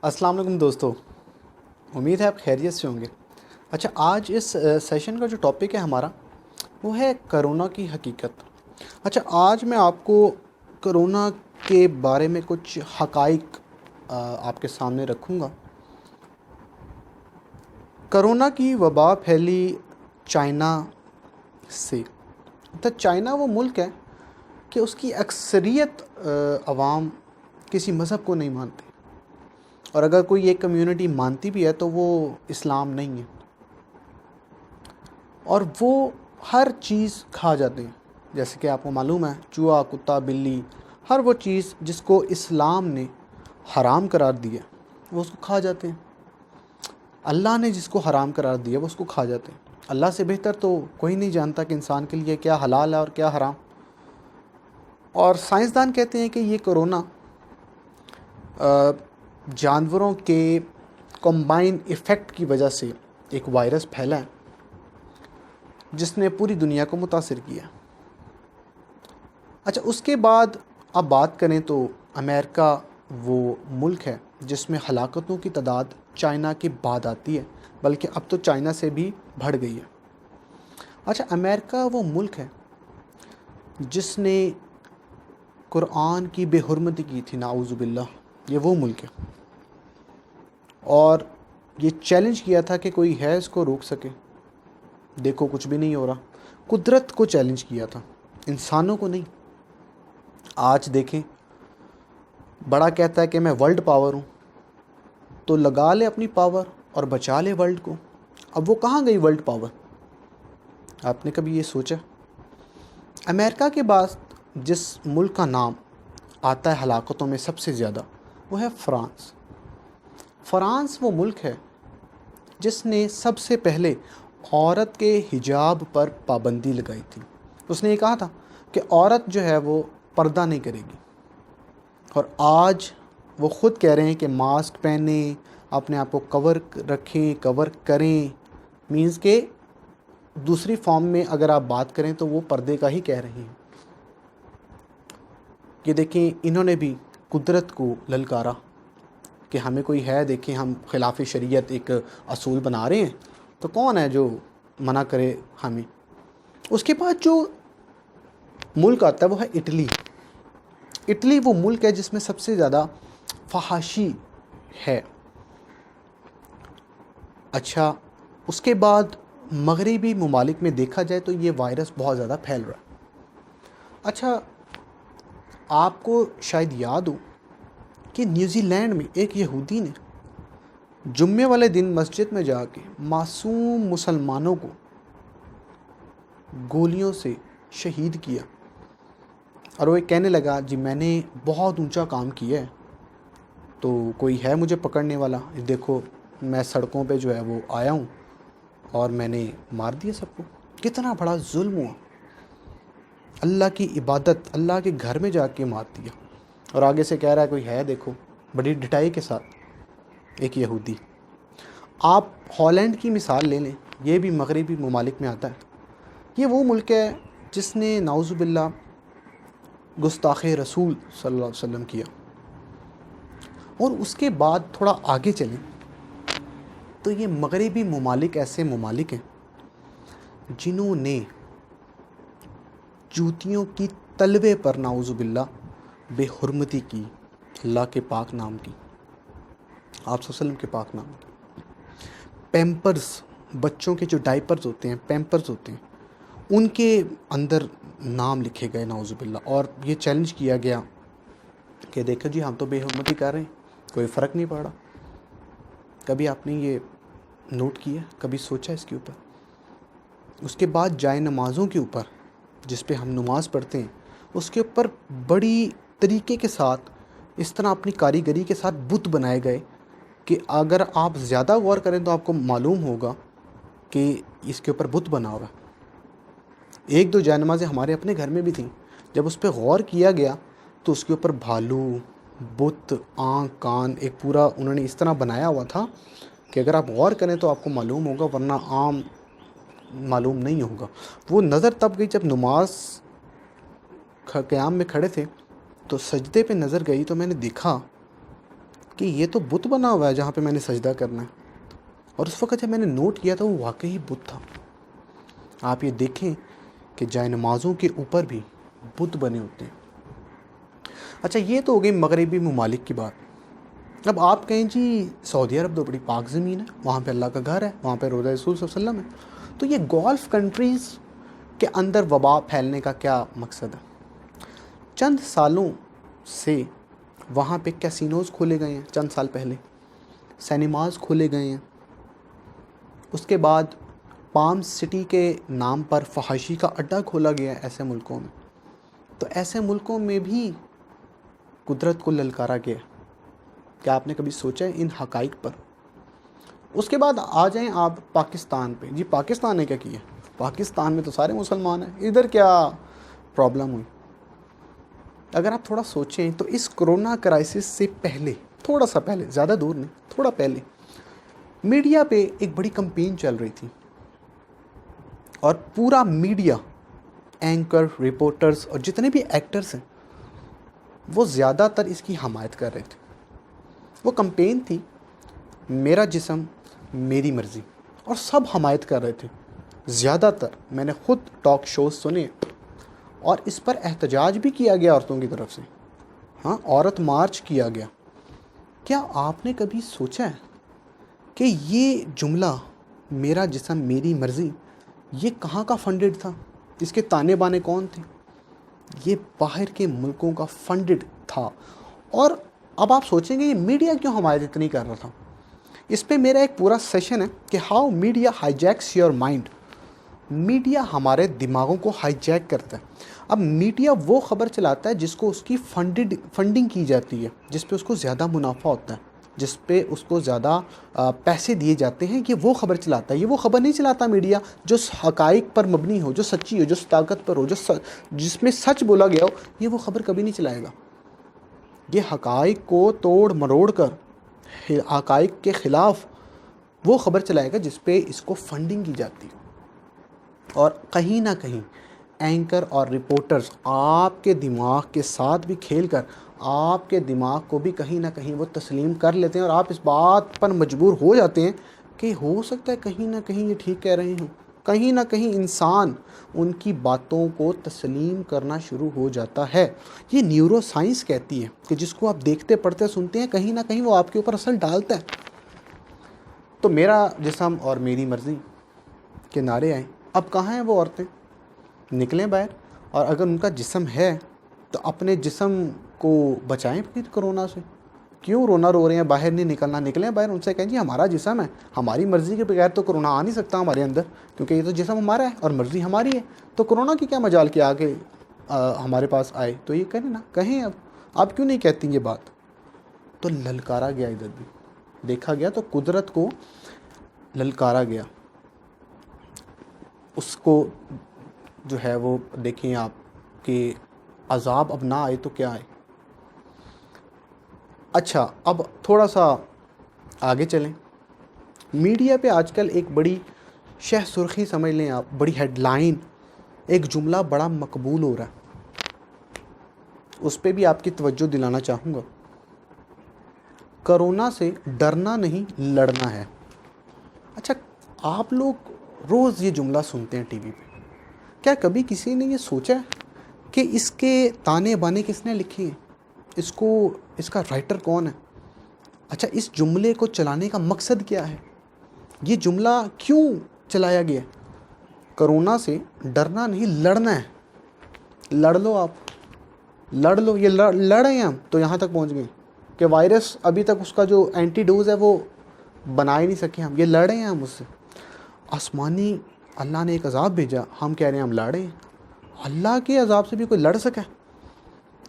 السلام علیکم دوستو، امید ہے آپ خیریت سے ہوں گے۔ اچھا، آج اس سیشن کا جو ٹاپک ہے ہمارا وہ ہے کرونا کی حقیقت۔ اچھا، آج میں آپ کو کرونا کے بارے میں کچھ حقائق آپ کے سامنے رکھوں گا۔ کرونا کی وبا پھیلی چائنا سے۔ تو چائنا وہ ملک ہے کہ اس کی اکثریت عوام کسی مذہب کو نہیں مانتے، اور اگر کوئی ایک کمیونٹی مانتی بھی ہے تو وہ اسلام نہیں ہے، اور وہ ہر چیز کھا جاتے ہیں۔ جیسے کہ آپ کو معلوم ہے، چوہا، کتا، بلی، ہر وہ چیز جس کو اسلام نے حرام قرار دیا وہ اس کو کھا جاتے ہیں۔ اللہ نے جس کو حرام قرار دیا وہ اس کو کھا جاتے ہیں۔ اللہ سے بہتر تو کوئی نہیں جانتا کہ انسان کے لیے کیا حلال ہے اور کیا حرام۔ اور سائنسدان کہتے ہیں کہ یہ کرونا جانوروں کے کمبائن ایفیکٹ کی وجہ سے ایک وائرس پھیلا ہے جس نے پوری دنیا کو متاثر کیا۔ اچھا، اس کے بعد اب بات کریں تو امریکہ وہ ملک ہے جس میں ہلاکتوں کی تعداد چائنا کے بعد آتی ہے، بلکہ اب تو چائنا سے بھی بڑھ گئی ہے۔ اچھا، امریکہ وہ ملک ہے جس نے قرآن کی بے حرمتی کی تھی، نعوذ باللہ۔ یہ وہ ملک ہے، اور یہ چیلنج کیا تھا کہ کوئی ہے اس کو روک سکے۔ دیکھو کچھ بھی نہیں ہو رہا۔ قدرت کو چیلنج کیا تھا، انسانوں کو نہیں۔ آج دیکھیں، بڑا کہتا ہے کہ میں ورلڈ پاور ہوں، تو لگا لے اپنی پاور اور بچا لے ورلڈ کو۔ اب وہ کہاں گئی ورلڈ پاور؟ آپ نے کبھی یہ سوچا؟ امریکہ کے بعد جس ملک کا نام آتا ہے ہلاکتوں میں سب سے زیادہ، وہ ہے فرانس۔ فرانس وہ ملک ہے جس نے سب سے پہلے عورت کے حجاب پر پابندی لگائی تھی۔ اس نے یہ کہا تھا کہ عورت جو ہے وہ پردہ نہیں کرے گی، اور آج وہ خود کہہ رہے ہیں کہ ماسک پہنیں، اپنے آپ کو کور رکھیں، کور کریں۔ مینز کہ دوسری فارم میں اگر آپ بات کریں تو وہ پردے کا ہی کہہ رہی ہیں۔ یہ دیکھیں، انہوں نے بھی قدرت کو للکارا کہ ہمیں کوئی ہے، دیکھیں ہم خلاف شریعت ایک اصول بنا رہے ہیں، تو کون ہے جو منع کرے ہمیں۔ اس کے بعد جو ملک آتا ہے وہ ہے اٹلی۔ اٹلی وہ ملک ہے جس میں سب سے زیادہ فحاشی ہے۔ اچھا، اس کے بعد مغربی ممالک میں دیکھا جائے تو یہ وائرس بہت زیادہ پھیل رہا ہے۔ اچھا، آپ کو شاید یاد ہو کہ نیوزی لینڈ میں ایک یہودی نے جمعے والے دن مسجد میں جا کے معصوم مسلمانوں کو گولیوں سے شہید کیا، اور وہ کہنے لگا جی میں نے بہت اونچا کام کیا ہے، تو کوئی ہے مجھے پکڑنے والا؟ دیکھو میں سڑکوں پہ جو ہے وہ آیا ہوں اور میں نے مار دیا سب کو۔ کتنا بڑا ظلم ہوا، اللہ کی عبادت، اللہ کے گھر میں جا کے مار دیا، اور آگے سے کہہ رہا ہے کوئی ہے، دیکھو بڑی ڈٹائی کے ساتھ ایک یہودی۔ آپ ہالینڈ کی مثال لے لیں، یہ بھی مغربی ممالک میں آتا ہے۔ یہ وہ ملک ہے جس نے نعوذ باللہ گستاخ رسول صلی اللہ علیہ وسلم کیا۔ اور اس کے بعد تھوڑا آگے چلیں تو یہ مغربی ممالک ایسے ممالک ہیں جنہوں نے جوتیوں کی تلوے پر نعوذ باللہ بے حرمتی کی، اللہ کے پاک نام کی، آپ صلی اللہ علیہ وسلم کے پاک نام کی۔ پیمپرز، بچوں کے جو ڈائپرز ہوتے ہیں، پیمپرز ہوتے ہیں، ان کے اندر نام لکھے گئے نعوذ باللہ، اور یہ چیلنج کیا گیا کہ دیکھو جی ہم تو بے حرمتی کر رہے ہیں، کوئی فرق نہیں پڑ رہا۔ کبھی آپ نے یہ نوٹ کیا، کبھی سوچا اس کے اوپر؟ اس کے بعد جائے نمازوں کے اوپر، جس پہ ہم نماز پڑھتے ہیں، اس کے اوپر بڑی طریقے کے ساتھ اس طرح اپنی کاریگری کے ساتھ بت بنائے گئے کہ اگر آپ زیادہ غور کریں تو آپ کو معلوم ہوگا کہ اس کے اوپر بت بنا ہوگا۔ ایک دو جائے نمازیں ہمارے اپنے گھر میں بھی تھیں، جب اس پہ غور کیا گیا تو اس کے اوپر بھالو، بت، آنکھ، کان، ایک پورا انہوں نے اس طرح بنایا ہوا تھا کہ اگر آپ غور کریں تو آپ کو معلوم ہوگا، ورنہ عام معلوم نہیں ہوگا۔ وہ نظر تب گئی جب نماز قیام میں کھڑے تھے، تو سجدے پہ نظر گئی تو میں نے دیکھا کہ یہ تو بت بنا ہوا ہے جہاں پہ میں نے سجدہ کرنا ہے. اور اس وقت جب میں نے نوٹ کیا تو وہ واقعی بت تھا. آپ یہ دیکھیں کہ جائے نمازوں کے اوپر بھی بت بنے ہوتے ہیں. اچھا یہ تو ہو گئی مغربی ممالک کی بات. اب آپ کہیں جی سعودی عرب تو بڑی پاک زمین ہے, وہاں پہ اللہ کا گھر ہے, وہاں پہ روضہ رسول صلی اللہ علیہ وسلم ہے, تو یہ گولف کنٹریز کے اندر وبا پھیلنے کا کیا مقصد ہے؟ چند سالوں سے وہاں پہ کیسینوز کھولے گئے ہیں, چند سال پہلے سینماز کھولے گئے ہیں. اس کے بعد پام سٹی کے نام پر فحاشی کا اڈہ کھولا گیا ہے ایسے ملکوں میں. تو ایسے ملکوں میں بھی قدرت کو للکارا گیا. کیا آپ نے کبھی سوچا ہے ان حقائق پر؟ اس کے بعد آ جائیں آپ پاکستان پہ. جی پاکستان نے کیا کیا؟ پاکستان میں تو سارے مسلمان ہیں, ادھر کیا پرابلم ہوئی؟ اگر آپ تھوڑا سوچیں تو اس کرونا کرائسس سے پہلے, تھوڑا سا پہلے, زیادہ دور نہیں, تھوڑا پہلے, میڈیا پہ ایک بڑی کمپین چل رہی تھی اور پورا میڈیا, اینکر, رپورٹرز اور جتنے بھی ایکٹرز ہیں وہ زیادہ تر اس کی حمایت کر رہے تھے. وہ کمپین تھی میرا جسم میری مرضی, اور سب حمایت کر رہے تھے زیادہ تر. میں نے خود ٹاک شوز سنے اور اس پر احتجاج بھی کیا گیا عورتوں کی طرف سے. ہاں, عورت مارچ کیا گیا. کیا آپ نے کبھی سوچا ہے کہ یہ جملہ میرا جسم میری مرضی یہ کہاں کا فنڈڈ تھا؟ اس کے تانے بانے کون تھے؟ یہ باہر کے ملکوں کا فنڈڈ تھا. اور اب آپ سوچیں گے یہ میڈیا کیوں حمایت اتنی کر رہا تھا؟ اس پہ میرا ایک پورا سیشن ہے کہ how media hijacks your mind. Media ہمارے دماغوں کو ہائی جیک کرتا ہے. اب میڈیا وہ خبر چلاتا ہے جس کو اس کی فنڈنگ کی جاتی ہے, جس پہ اس کو زیادہ منافع ہوتا ہے, جس پہ اس کو زیادہ پیسے دیے جاتے ہیں, یہ وہ خبر چلاتا ہے. یہ وہ خبر نہیں چلاتا میڈیا جو حقائق پر مبنی ہو, جو سچی ہو, جو طاقت پر ہو, جس میں سچ بولا گیا ہو. یہ وہ خبر کبھی نہیں چلائے گا. یہ حقائق کو توڑ مروڑ کر حقائق کے خلاف وہ خبر چلائے گا جس پہ اس کو فنڈنگ کی جاتی ہے. اور کہیں نہ کہیں اینکر اور رپورٹرز آپ کے دماغ کے ساتھ بھی کھیل کر آپ کے دماغ کو بھی کہیں نہ کہیں وہ تسلیم کر لیتے ہیں, اور آپ اس بات پر مجبور ہو جاتے ہیں کہ ہو سکتا ہے کہیں نہ کہیں یہ ٹھیک کہہ رہے ہوں. کہیں نہ کہیں انسان ان کی باتوں کو تسلیم کرنا شروع ہو جاتا ہے. یہ نیورو سائنس کہتی ہے کہ جس کو آپ دیکھتے پڑھتے سنتے ہیں کہیں نہ کہیں وہ آپ کے اوپر اثر ڈالتا ہے. تو میرا جسم اور میری مرضی کے نعرے آئیں. اب کہاں ہیں وہ عورتیں؟ نکلیں باہر, اور اگر ان کا جسم ہے تو اپنے جسم کو بچائیں پھر کرونا سے. کیوں رونا رو رہے ہیں, باہر نہیں نکلنا, نکلیں باہر. ان سے کہیں جی ہمارا جسم ہے, ہماری مرضی کے بغیر تو کرونا آ نہیں سکتا ہمارے اندر, کیونکہ یہ تو جسم ہمارا ہے اور مرضی ہماری ہے. تو کرونا کی کیا مجال کہ آگے ہمارے پاس آئے؟ تو یہ کہیں نا, کہیں. اب آپ کیوں نہیں کہتی یہ بات؟ تو للکارا گیا, ادھر بھی دیکھا گیا تو قدرت کو للکارا گیا. اس کو جو ہے وہ دیکھیں آپ کہ عذاب اب نہ آئے تو کیا آئے. اچھا اب تھوڑا سا آگے چلیں. میڈیا پہ آج کل ایک بڑی شہ سرخی سمجھ لیں آپ, بڑی ہیڈ لائن, ایک جملہ بڑا مقبول ہو رہا ہے, اس پہ بھی آپ کی توجہ دلانا چاہوں گا. کرونا سے ڈرنا نہیں لڑنا ہے. اچھا آپ لوگ روز یہ جملہ سنتے ہیں ٹی وی پہ, کیا کبھی کسی نے یہ سوچا ہے کہ اس کے تانے بانے کس نے لکھے ہیں, اس کا رائٹر کون ہے؟ اچھا اس جملے کو چلانے کا مقصد کیا ہے؟ یہ جملہ کیوں چلایا گیا؟ کرونا سے ڈرنا نہیں لڑنا ہے. لڑ لو, آپ لڑ لو. یہ لڑ رہے ہیں ہم تو یہاں تک پہنچ گئے کہ وائرس ابھی تک اس کا جو اینٹی ڈوز ہے وہ بنا ہی نہیں سکے ہم. یہ لڑ رہے ہیں ہم اس سے. آسمانی اللہ نے ایک عذاب بھیجا, ہم کہہ رہے ہیں ہم لڑے ہیں. اللہ کے عذاب سے بھی کوئی لڑ سکا؟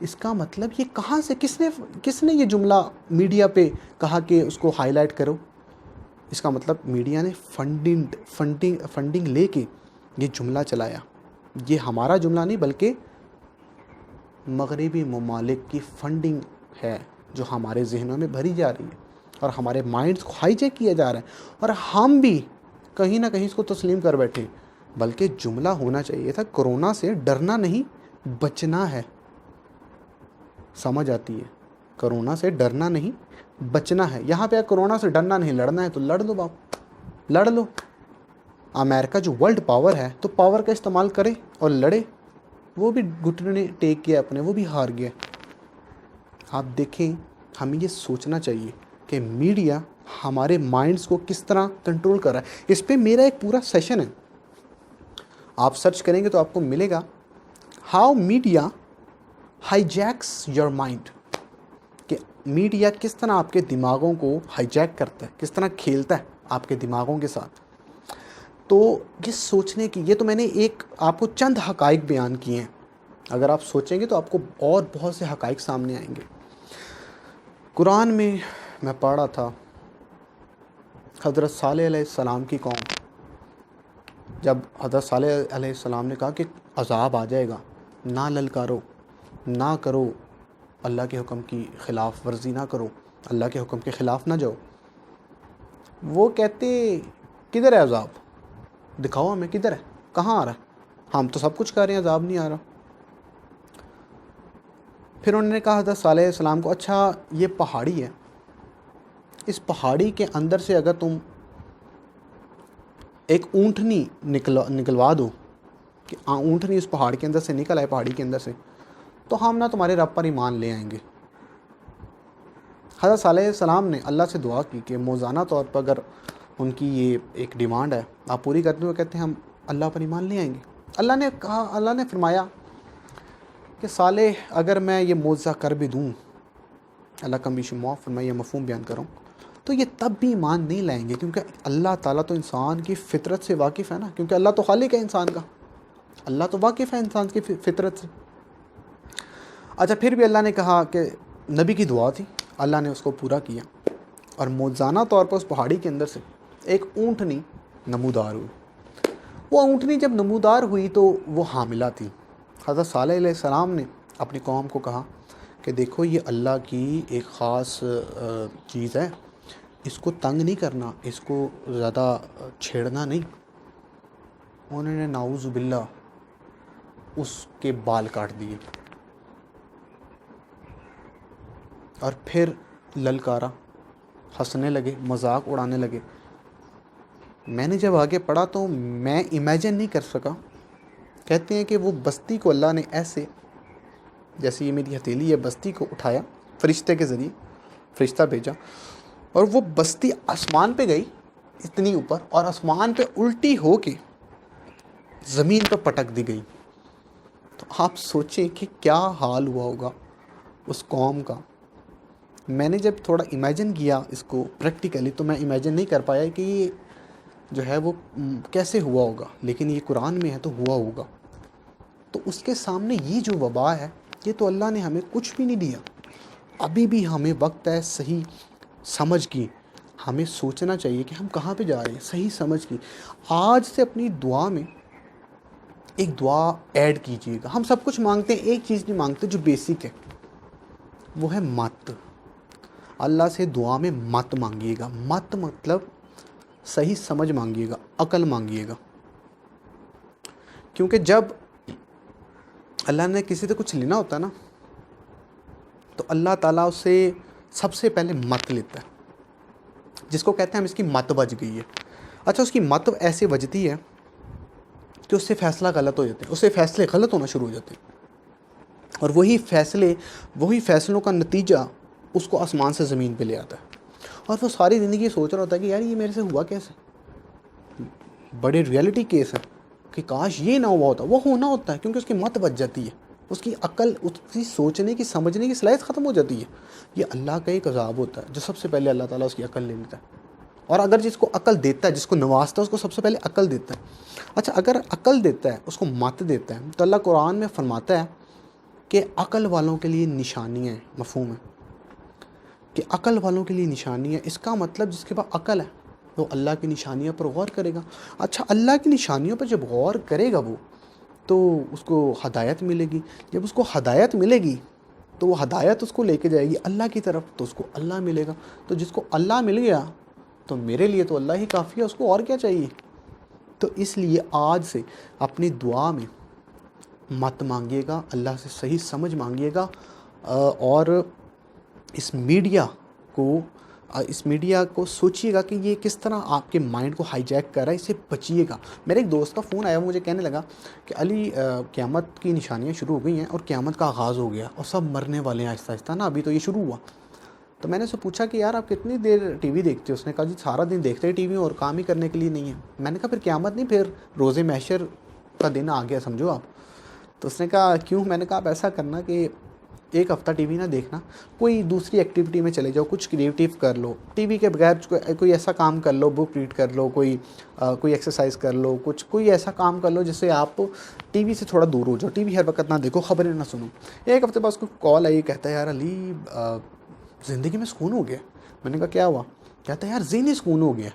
اس کا مطلب یہ کہاں سے, کس نے یہ جملہ میڈیا پہ کہا کہ اس کو ہائی لائٹ کرو؟ اس کا مطلب میڈیا نے فنڈنگ لے کے یہ جملہ چلایا. یہ ہمارا جملہ نہیں بلکہ مغربی ممالک کی فنڈنگ ہے جو ہمارے ذہنوں میں بھری جا رہی ہے اور ہمارے مائنڈز کو ہائی جیک کیا جا رہا ہے, اور ہم بھی کہیں نہ کہیں اس کو تسلیم کر بیٹھے. بلکہ جملہ ہونا چاہیے تھا کرونا سے ڈرنا نہیں بچنا ہے. سمجھ آتی ہے کرونا سے ڈرنا نہیں بچنا ہے. یہاں پہ کرونا سے ڈرنا نہیں لڑنا ہے تو لڑ لو باپ, لڑ لو. امریکہ جو ورلڈ پاور ہے تو پاور کا استعمال کرے اور لڑے. وہ بھی گھٹنے ٹیک کیا اپنے, وہ بھی ہار گیا. آپ دیکھیں ہمیں یہ سوچنا چاہیے کہ میڈیا ہمارے مائنڈز کو کس طرح کنٹرول کر رہا ہے. اس پہ میرا ایک پورا سیشن ہے, آپ سرچ کریں گے تو آپ کو ملے گا how media hijacks your mind, کہ میڈیا کس طرح آپ کے دماغوں کو ہائی جیک کرتا ہے, کس طرح کھیلتا ہے آپ کے دماغوں کے ساتھ. تو یہ سوچنے کی, یہ تو میں نے ایک آپ کو چند حقائق بیان کیے ہیں, اگر آپ سوچیں گے تو آپ کو اور بہت سے حقائق سامنے آئیں گے. قرآن میں پڑھ رہا تھا حضرت صالح علیہ السلام کی قوم, جب حضرت صالح علیہ السلام نے کہا کہ عذاب آ جائے گا, نہ للکارو, نہ کرو, اللہ کے حکم کی خلاف ورزی نہ کرو, اللہ کے حکم کے خلاف نہ جاؤ. وہ کہتے کدھر ہے عذاب, دکھاؤ ہمیں کدھر ہے, کہاں آ رہا ہے, ہم تو سب کچھ کر رہے ہیں, عذاب نہیں آ رہا. پھر انہوں نے کہا حضرت صالح علیہ السلام کو, اچھا یہ پہاڑی ہے, اس پہاڑی کے اندر سے اگر تم ایک اونٹنی نکلوا دو, کہ اونٹنی اس پہاڑ کے اندر سے نکل آئے, پہاڑی کے اندر سے, تو ہم نہ تمہارے رب پر ایمان لے آئیں گے. حضرت صالح علیہ السلام نے اللہ سے دعا کی کہ موزانہ طور پر اگر ان کی یہ ایک ڈیمانڈ ہے آپ پوری کرتے ہوئے, کہتے ہیں ہم اللہ پر ایمان لے آئیں گے. اللہ نے کہا, اللہ نے فرمایا کہ صالح اگر میں یہ معجزہ کر بھی دوں, اللہ کا بیش معاف فرمائے, یہ مفہوم بیان کروں, تو یہ تب بھی ایمان نہیں لائیں گے, کیونکہ اللہ تعالیٰ تو انسان کی فطرت سے واقف ہے نا, کیونکہ اللہ تو خالق ہے انسان کا, اللہ تو واقف ہے انسان کی فطرت سے. اچھا پھر بھی اللہ نے کہا کہ نبی کی دعا تھی, اللہ نے اس کو پورا کیا, اور موزانہ طور پر اس پہاڑی کے اندر سے ایک اونٹنی نمودار ہوئی. وہ اونٹنی جب نمودار ہوئی تو وہ حاملہ تھی. حضرت صالح علیہ السلام نے اپنی قوم کو کہا کہ دیکھو یہ اللہ کی ایک خاص چیز ہے, اس کو تنگ نہیں کرنا, اس کو زیادہ چھیڑنا نہیں. انہوں نے نعوذ باللہ اس کے بال کاٹ دیے اور پھر للکارا, ہنسنے لگے, مذاق اڑانے لگے. میں نے جب آگے پڑھا تو میں امیجن نہیں کر سکا. کہتے ہیں کہ وہ بستی کو اللہ نے ایسے, جیسے یہ میری ہتھیلی ہے, بستی کو اٹھایا فرشتے کے ذریعے, فرشتہ بھیجا, اور وہ بستی آسمان پہ گئی اتنی اوپر, اور آسمان پہ الٹی ہو کے زمین پہ پٹک دی گئی. تو آپ سوچیں کہ کیا حال ہوا ہوگا اس قوم کا. میں نے جب تھوڑا امیجن کیا اس کو پریکٹیکلی, تو میں امیجن نہیں کر پایا کہ یہ جو ہے وہ کیسے ہوا ہوگا, لیکن یہ قرآن میں ہے تو ہوا ہوگا. تو اس کے سامنے یہ جو وبا ہے, یہ تو اللہ نے ہمیں کچھ بھی نہیں دیا. ابھی بھی ہمیں وقت ہے صحیح سمجھ کی, ہمیں سوچنا چاہیے کہ ہم کہاں پہ جا رہے ہیں, صحیح سمجھ کی. آج سے اپنی دعا میں ایک دعا ایڈ کیجیے گا. ہم سب کچھ مانگتے ہیں, ایک چیز نہیں مانگتے جو بیسک ہے, وہ ہے مت. اللہ سے دعا میں مت مانگیے گا. مت مطلب صحیح سمجھ مانگیے گا, عقل مانگیے گا. کیونکہ جب اللہ نے کسی سے کچھ لینا ہوتا ہے نا, تو اللہ تعالیٰ اس سے سب سے پہلے مت لیتا ہے, جس کو کہتے ہیں ہم اس کی مت بج گئی ہے. اچھا اس کی مت ایسے بجتی ہے کہ اس سے فیصلہ غلط ہو جاتے ہیں, اس سے فیصلے غلط ہونا شروع ہو جاتے ہیں, اور وہی فیصلوں کا نتیجہ اس کو آسمان سے زمین پہ لے آتا ہے. اور وہ ساری زندگی سوچ رہا ہوتا ہے کہ یار یہ میرے سے ہوا کیسے. بڑے ریئلٹی کیس ہے کہ کاش یہ نہ ہوا ہوتا. وہ ہونا ہوتا ہے کیونکہ اس کی مت بچ جاتی ہے, اس کی عقل, اس کی سوچنے کی سمجھنے کی صلاحیت ختم ہو جاتی ہے. یہ اللہ کا ایک عذاب ہوتا ہے جو سب سے پہلے اللہ تعالیٰ اس کی عقل لے لیتا ہے. اور اگر جس کو عقل دیتا ہے, جس کو نوازتا ہے, اس کو سب سے پہلے عقل دیتا ہے. اچھا اگر عقل دیتا ہے, اس کو مت دیتا ہے, تو اللہ قرآن میں فرماتا ہے کہ عقل والوں کے لیے نشانیاں ہیں. مفہوم ہے کہ عقل والوں کے لیے نشانی ہے. اس کا مطلب جس کے پاس عقل ہے وہ اللہ کی نشانیوں پر غور کرے گا. اچھا اللہ کی نشانیوں پر جب غور کرے گا وہ, تو اس کو ہدایت ملے گی. جب اس کو ہدایت ملے گی تو وہ ہدایت اس کو لے کے جائے گی اللہ کی طرف, تو اس کو اللہ ملے گا. تو جس کو اللہ مل گیا تو میرے لیے تو اللہ ہی کافی ہے, اس کو اور کیا چاہیے. تو اس لیے آج سے اپنی دعا میں مت مانگیے گا, اللہ سے صحیح سمجھ مانگیے گا, اور اس میڈیا کو سوچیے گا کہ یہ کس طرح آپ کے مائنڈ کو ہائی جیک کر رہا ہے، اس سے بچیے گا۔ میرے ایک دوست کا فون آیا، مجھے کہنے لگا کہ علی قیامت کی نشانیاں شروع ہو گئی ہیں اور قیامت کا آغاز ہو گیا اور سب مرنے والے ہیں آہستہ آہستہ نا، ابھی تو یہ شروع ہوا۔ تو میں نے اسے پوچھا کہ یار آپ کتنی دیر ٹی وی دیکھتے ہو؟ اس نے کہا جی سارا دن دیکھتے ہیں ٹی وی اور کام ہی کرنے کے لیے نہیں ہے۔ میں نے کہا پھر قیامت نہیں، پھر روز محشر کا دن آ گیا سمجھو آپ۔ تو اس نے کہا کیوں؟ میں نے کہا آپ ایسا کرنا کہ ایک ہفتہ ٹی وی نہ دیکھنا، کوئی دوسری ایکٹیویٹی میں چلے جاؤ، کچھ کریٹیو کر لو، ٹی وی کے بغیر کوئی ایسا کام کر لو، بک ریڈ کر لو، کوئی ایکسرسائز کر لو، کوئی ایسا کام کر لو جس سے آپ ٹی وی سے تھوڑا دور ہو جاؤ، ٹی وی ہر وقت نہ دیکھو، خبریں نہ سنو۔ ایک ہفتے بعد اس کو کال آئی، کہتا ہے یار علی زندگی میں سکون ہو گیا۔ میں نے کہا کیا ہوا؟ کہتا ہے یار ذہنی سکون ہو گیا،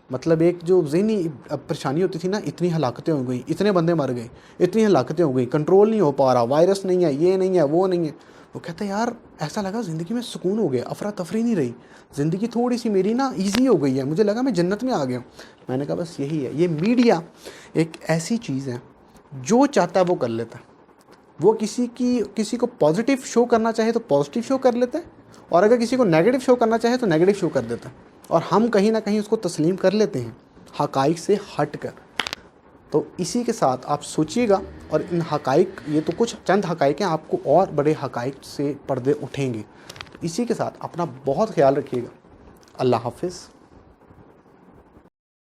مطلب ایک جو ذہنی پریشانی ہوتی تھی نا، اتنی ہلاکتیں ہو گئیں، اتنے بندے مر گئے، اتنی ہلاکتیں ہو گئی، کنٹرول نہیں ہو پا رہا، وائرس نہیں ہے، یہ نہیں ہے، وہ نہیں ہے۔ وہ کہتا ہے یار ایسا لگا زندگی میں سکون ہو گیا، افراتفری نہیں رہی، زندگی تھوڑی سی میری نا ایزی ہو گئی ہے، مجھے لگا میں جنت میں آ گیا ہوں۔ میں نے کہا بس یہی ہے، یہ میڈیا ایک ایسی چیز ہے جو چاہتا ہے وہ کر لیتا ہے۔ وہ کسی کو پازیٹیو شو کرنا چاہے تو پازیٹیو شو کر لیتا ہے، اور اگر کسی کو نیگیٹو شو کرنا چاہے تو نیگیٹو شو کر دیتا ہے، اور ہم کہیں نہ کہیں اس کو تسلیم کر لیتے ہیں حقائق سے ہٹ کر۔ تو اسی کے ساتھ آپ سوچیے گا، اور ان حقائق، یہ تو کچھ چند حقائق ہیں، آپ کو اور بڑے حقائق سے پردے اٹھیں گے۔ اسی کے ساتھ اپنا بہت خیال رکھیے گا۔ اللہ حافظ۔